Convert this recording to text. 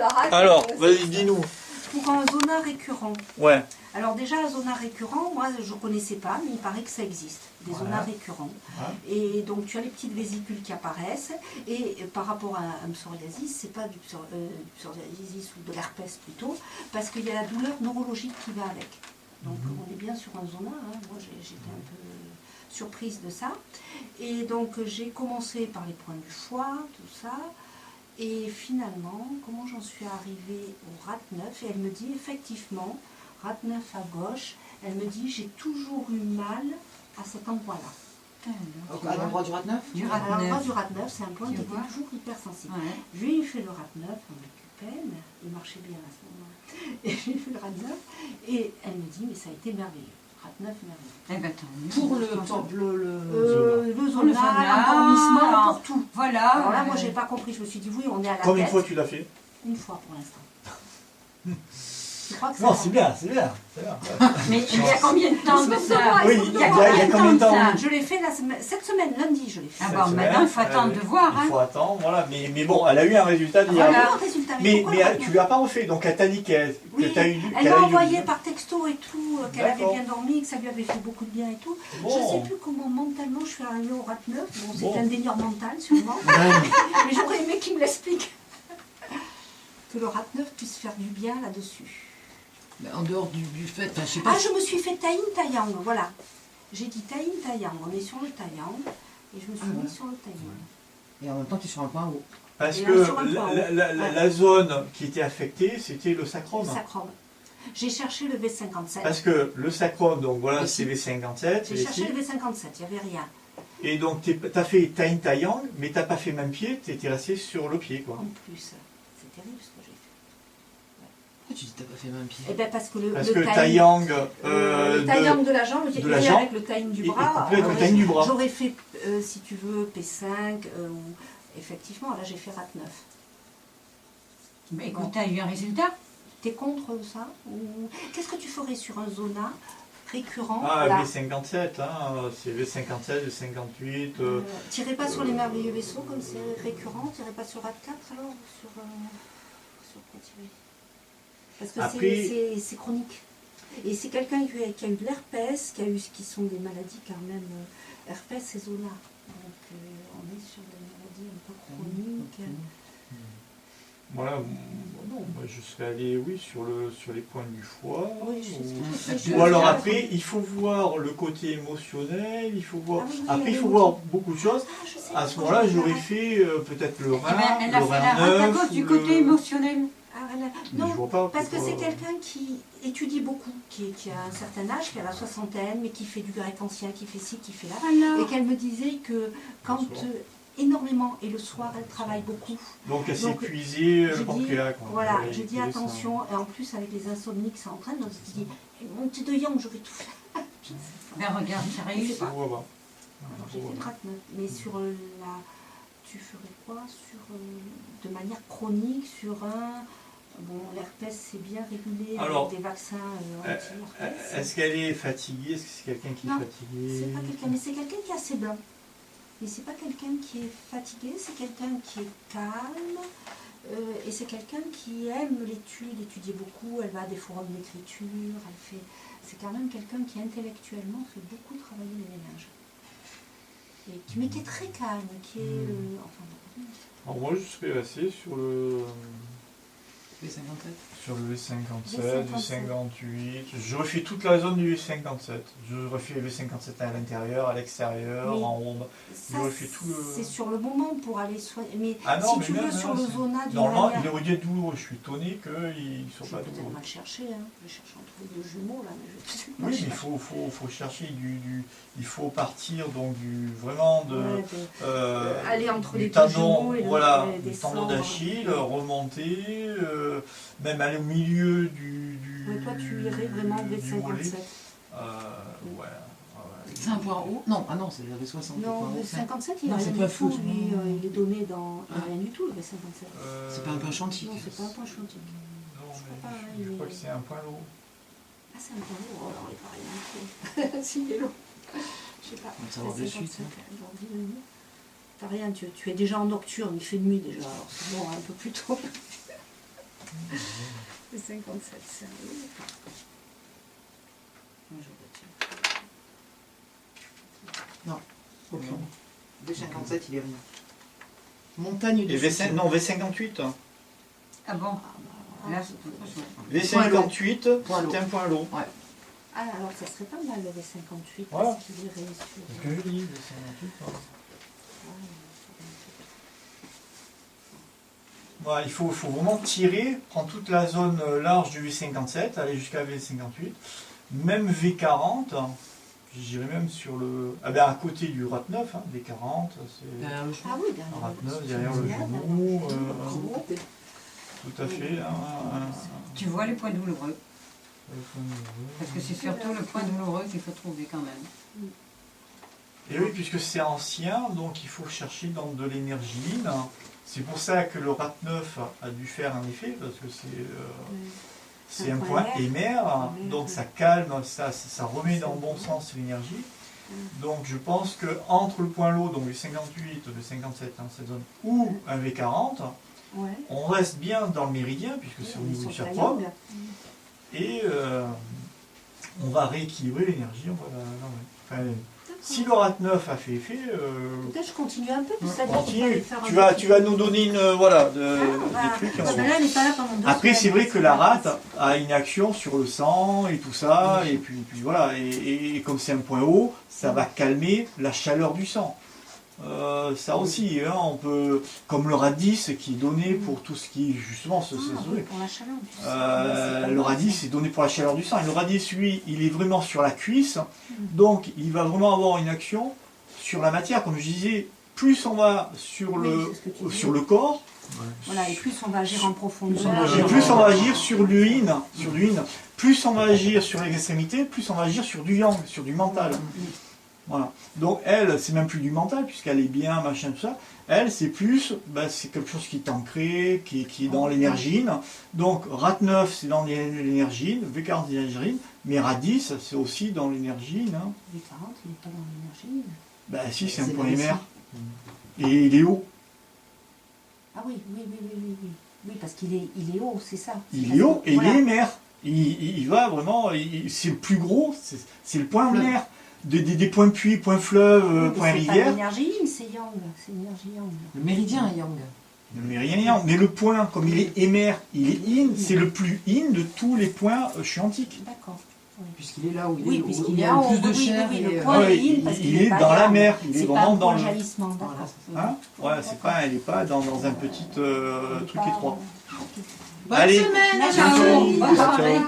baraque. Alors, vas-y, dis-nous. Pour un zona récurrent. Ouais. Alors déjà, un zona récurrent, moi je ne connaissais pas, mais il paraît que ça existe, des zonas récurrents. Ouais. Et donc tu as les petites vésicules qui apparaissent, et par rapport à un psoriasis, c'est pas du psoriasis ou de l'herpès plutôt, parce qu'il y a la douleur neurologique qui va avec. Donc on est bien sur un zona, hein. Moi j'étais un peu surprise de ça. Et donc j'ai commencé par les points du foie, tout ça. Et finalement, comment j'en suis arrivée au RAT9, et elle me dit effectivement, RAT9 à gauche, elle me dit j'ai toujours eu mal à cet endroit-là. À l'endroit du RAT9 À l'endroit du RAT9, c'est un point qui était toujours hypersensible. Ouais. Je lui ai fait le RAT9, on m'occupait, il marchait bien à ce moment-là. Et je lui ai fait le RAT9, et elle me dit mais ça a été merveilleux. RAT9 merveilleux. Eh ben, pour le zona, l'endormissement, pour tout. Voilà. Alors là, moi, j'ai pas compris. Je me suis dit, oui, on est à la tête. Combien de fois tu l'as fait? Une fois pour l'instant. Je crois que non, c'est bien, c'est bien. Mais il y a combien de temps de ça? Oui, il y a combien de temps? Je l'ai fait cette semaine, lundi, je l'ai fait. Ah bon, maintenant, il faut attendre de voir. Il faut attendre, voilà. Mais bon, elle a eu un résultat d'hier. Mais tu lui as pas refait, donc elle t'a dit qu'elle t'a eu. Elle m'a envoyé par texto et tout, qu'elle avait bien dormi, que ça lui avait fait beaucoup de bien et tout. Bon. Je ne sais plus comment mentalement je suis arrivée au RAT9. Bon, c'est un délire mental sûrement. Mais j'aurais aimé qu'il me l'explique. Que le RAT9 puisse faire du bien là-dessus. En dehors du fait, je sais pas. Ah, je me suis fait Taïn Taïang, voilà. J'ai dit Taïn Taïang, on est sur le Taïang, et je me suis mis sur le Taïang. Et en même temps, tu es sur un point haut. Parce que la zone qui était affectée, c'était le sacrum. Le sacrum. J'ai cherché le V57. Parce que le sacrum, donc voilà, c'est V57. J'ai cherché le V57, il n'y avait rien. Et donc, tu as fait Taïn Taïang, mais tu n'as pas fait même pied, tu étais resté sur le pied, quoi. En plus, c'est terrible ce que j'ai fait. Pourquoi tu dis que tu n'as pas fait même pied? Eh bien, parce que le Taïang de la jambe, j'ai fait avec le Taïng du bras. J'aurais fait, si tu veux, P5, ou effectivement, là j'ai fait RAT9. Mais écoute, tu as eu un résultat? Tu es contre ça? Qu'est-ce que tu ferais sur un zona récurrent? Ah, V57, hein, c'est V57, V58. Tu n'irais pas sur les merveilleux vaisseaux comme c'est récurrent? Tu n'irais pas sur RAT4 alors? Sur quoi tirer? Parce que c'est chronique. Et c'est quelqu'un qui a eu de l'herpès, qui sont des maladies quand même. Herpès, c'est zona. Donc on est sur des maladies un peu chroniques. Voilà, non, moi je serais allé, oui, sur les points du foie. Oui, ou alors après, il faut voir le côté émotionnel, il faut voir. Après, il faut voir beaucoup de choses. À ce moment-là, j'aurais fait peut-être le rein. Elle a fait la rate à cause du côté émotionnel. Non, parce que c'est quelqu'un qui étudie beaucoup, qui a un certain âge, qui a la soixantaine, mais qui fait du grec ancien, qui fait ci, qui fait là. Et qu'elle me disait que quand énormément, et le soir elle travaille beaucoup. Donc elle s'est épuisée le pancréas. Voilà, j'ai dit attention, et en plus avec les insomnies que ça entraîne, donc je dis, mon petit de Yang, je vais tout faire. Mais regarde, ça réussit pas. Alors j'ai fait le RAT9, mais sur la... Tu ferais quoi de manière chronique, sur un... Bon, l'herpès c'est bien régulé avec des vaccins anti-herpès. Est-ce qu'elle est fatiguée? Est-ce que c'est quelqu'un qui est fatigué? C'est pas quelqu'un, mais c'est quelqu'un qui est assez blanc. Mais c'est pas quelqu'un qui est fatigué, c'est quelqu'un qui est calme, et c'est quelqu'un qui aime l'étude, étudier beaucoup, elle va à des forums d'écriture, c'est quand même quelqu'un qui intellectuellement fait beaucoup travailler les ménages. Mais qui est très calme, qui est Alors moi je serais resté sur le... V57. Sur le V57, V58. J'aurais fait toute la zone du V57. J'aurais fait le V57 à l'intérieur, à l'extérieur, en haut. J'aurais fait tout le... C'est sur le moment pour aller soigner. Mais non, si tu veux, sur le zona du... Normalement, il aurait dû être douloureux. Je suis étonné qu'ils ne soient pas douloureux. Je vais peut-être mal chercher. Hein. Je vais chercher entre deux jumeaux là. Mais oui, mais il faut chercher il faut partir donc vraiment aller entre les tendon, et voilà, du tendon d'Achille, remonter, même aller au milieu toi, tu irais vraiment V57. C'est un point haut? Non, c'est le V60. Non, le V57, il n'a rien du tout. Lui, il est donné dans... Il n'a rien du tout, le V57. C'est pas un point chantique. Non, c'est pas un point chantique. Non, mais je crois que c'est un point lourd. Ah, c'est un point lourd. Oh, alors, il n'est pas rien du tout. S'il est lourd. Je sais pas. On va savoir de suite. T'as rien, tu es déjà en nocturne, il fait nuit déjà. Alors, c'est bon, un peu plus tôt. Le 57, c'est un oui. Non. V57, il est rien. Montagne de Et soutien. non, V58. Ah bon. Ah, Là, c'est autre chose. V58, Point l'eau. c'est un point l'eau. ah, alors ça serait pas mal le V58 Voilà. parce qu'il irait sur... C'est ce que je dis, V58. Voilà, il faut vraiment tirer, prendre toute la zone large du V57, aller jusqu'à V58. Même V40, j'irais même sur le... Ah ben à côté du RAT9, hein, V40, c'est... Derrière le chemin. Ah oui, derrière RAT9, derrière le genou, Gros. tout à fait. Tu vois les points douloureux. Parce que c'est surtout le point douloureux qu'il faut trouver quand même. Et oui, puisque c'est ancien, donc il faut chercher dans de l'énergie. C'est pour ça que le RAT9 a dû faire un effet, parce que c'est un point émère, donc ça calme, ça remet dans le bon sens l'énergie. Donc je pense que entre le point low, donc le 58, le 57 dans cette zone, ou un V40, Ouais. on reste bien dans le méridien, puisque c'est au Oui, niveau du sur chapeau, triangle. et on va rééquilibrer l'énergie. Enfin, si le RAT9 a fait effet, Peut-être je continue un peu, puis on ça dit qu'on peut aller continue. faire un Tu vas, petit- tu vas nous donner une, voilà, Ah, des trucs. et on parce que va- là, elle n'est pas là pendant 2 Après, semaines. c'est vrai que la rate a une action sur le sang et tout ça, et puis voilà, et comme c'est un point haut, ça va calmer la chaleur du sang. Ça aussi, hein, on peut, comme le radis qui est donné pour tout ce qui, justement, ce Ah, oui, truc. pour la chaleur du sang. Le radis est donné pour la chaleur du sang. Et le radis, lui, il est vraiment sur la cuisse, donc il va vraiment avoir une action sur la matière. Comme je disais, plus on va sur, Oui, le, c'est ce que tu dis. sur le corps, Voilà, et plus on va agir en profondeur. et plus on va agir sur l'urine, plus on va agir sur les extrémités, plus on va agir sur du yang, sur du mental. Voilà. Donc elle, c'est même plus du mental, puisqu'elle est bien, machin, tout ça. Elle, c'est plus, c'est quelque chose qui est ancré, qui est dans l'énergie. Donc RAT9, c'est dans l'énergie, V40, c'est dans l'énergie, mais RAT10, c'est aussi dans l'énergie. Hein. V40, il n'est pas dans l'énergie. Si, c'est un C'est point là aussi. émer. Et il est haut. Ah oui. Oui, parce qu'il est haut, c'est ça. Il est haut et Voilà. il est émer. Il va vraiment, c'est le plus gros, c'est le point Fleuve. mer. Des points puits, points fleuves, Oui, mais points c'est pas rivières. l'énergie yin, c'est yang. C'est l'énergie yang. Le méridien est yang. Mais rien, mais le point, comme il est émer, il est in, c'est le plus in de tous les points chiantiques. D'accord. Puisqu'il est là où il Oui, est, où puisqu'il il est y a en le plus haut. de Oui, chair. oui, le et, point Ouais, est in parce qu'il il n'est est pas dans la yang. mer, il est C'est pas vraiment un dans point le... jaillissement, d'accord. Voilà. Hein, ouais, c'est pas, elle n'est pas dans un petit truc Pas- étroit. Bonne Allez. semaine, Merci. ciao. Bonne soirée.